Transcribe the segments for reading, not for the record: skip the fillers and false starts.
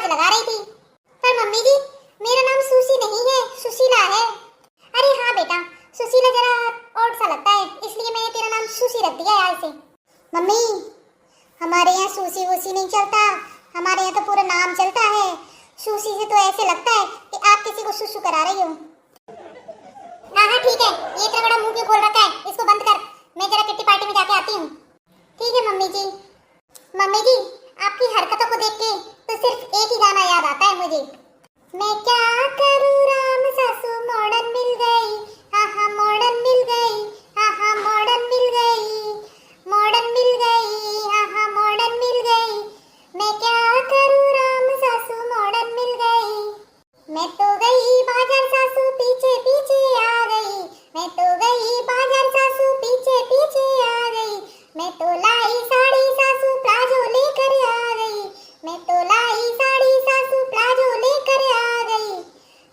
आवाज लगा रही थी। पर मम्मी जी, मेरा नाम सुशी नहीं है, सुशीला है। अरे हाँ बेटा, सुशीला जरा और सा लगता है, इसलिए मैंने तेरा नाम सुशी रख दिया है आज से। मम्मी, हमारे यहाँ सुशी वूशी नहीं चलता, हमारे यहाँ तो पूरा नाम चलता है। सुशी से तो ऐसे लगता है कि आप किसी को सुसु करा रही हो। हाँ हाँ ठीक है, ये इतना बड़ा मुंह क्यों खोल रखा है, इसको बंद कर। मैं जरा किट्टी पार्टी में जाके आती हूँ। ठीक है मम्मी जी। मम्मी जी, आपकी हरकतों को देख के तो सिर्फ एक ही गाना याद आता है मुझे। मैं क्या करूँ राम सासू मॉडर्न मिल गई, हाँ हाँ मॉडर्न मिल गई, हाँ हाँ मॉडर्न मिल गई, मॉडर्न मिल गई, हाँ हाँ मॉडर्न मिल गई। मैं क्या करूँ राम सासू मॉडर्न मिल गई। मैं तो गई बाजार सासू पीछे पीछे आ गई, मैं तो गई बाजार सासू पीछे पीछे आ गई। मैं तो लाई साड़ी सासू प्लाजो लेकर आ गई, मैं तो लाई साड़ी सासू प्लाजो लेकर आ गई।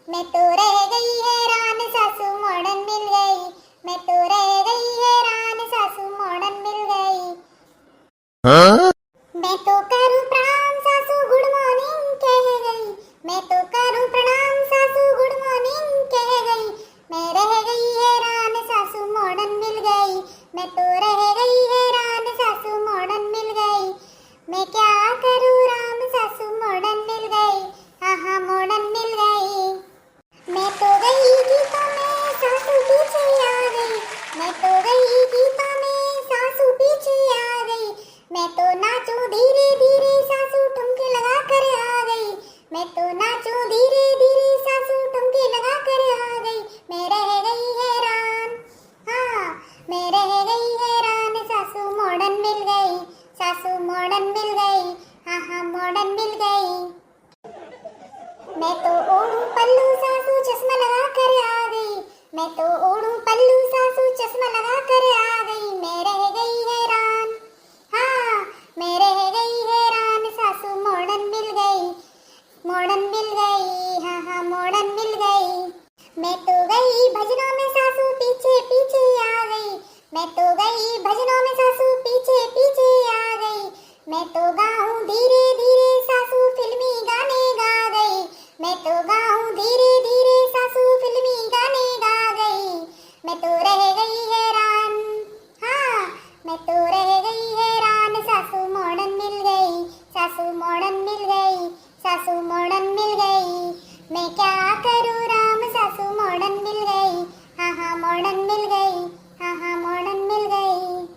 मैं तो रह गई हैरान सासू मॉडर्न मिल गई, मैं तो रह गई हैरान सासू मॉडर्न मिल गई। हाँ? मैं तो करूं प्रणाम सासू गुड मॉर्निंग कह गई, मैं तो करूं प्रणाम सासू गुड मॉर्निंग कह गई। मैं रह गई हैरान सासू मॉडर्न मिल गई, मैं तो रह गई हैरान सासू मॉडर्न मिल गई। मैं क्या करूं राम सासू मॉडर्न मिल गई, हाँ हाँ मॉडर्न मिल गई। मैं तो गई गीता में सासू पीछे आ गई, मैं तो गई गीता में सासू पीछे आ गई। मैं तो नाचूं धीरे धीरे सासू ठुमके लगा कर आ गई, मैं तो नाचूं धीरे धीरे सासू ठुमके लगा कर आ गई। मैं रह गई हैरान, हाँ मैं रह गई हैरान सासू मॉडर्न मिल गई, सासू मॉडर्न मिल गई, हाँ हाँ मॉडर्न मिल गई। मैं तो ओढ़ूं पल्लू सासू चश्मा लगा कर आ गई, मैं तो ओढ़ूं पल्लू सासू चश्मा लगा कर आ गई। मैं रह गई हैरान, हाँ मैं रह गई हैरान सासू मॉडर्न मिल गई, मॉडर्न मिल गई, हाँ हाँ मॉडर्न मिल गई। मैं तो गई भजनों में सासू पीछे पीछे आ गई, मैं तो गई भजनों में सासू पीछे पीछे आ गई। मैं तो गाऊं धीरे धीरे सासू फिल्मी गाने गा गई, मैं तो गाऊं धीरे धीरे सासू फिल्मी गाने गा गई। मैं तो रह गई हैरान, हाँ मैं तो रह गई हैरान सासू मॉडर्न मिल गई, सासू मॉडर्न मिल गई, सासू मॉडर्न मिल गई। मैं क्या करूँ राम सासू मॉडर्न मिल गई, हाँ हाँ मॉडर्न मिल गई, हाँ हाँ मॉडर्न मिल गई।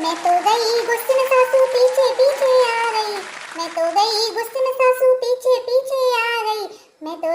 मैं तो गई गुस्से में सासू पीछे पीछे आ गई, मैं तो गई गुस्से में सासू पीछे पीछे आ गई। मैं तो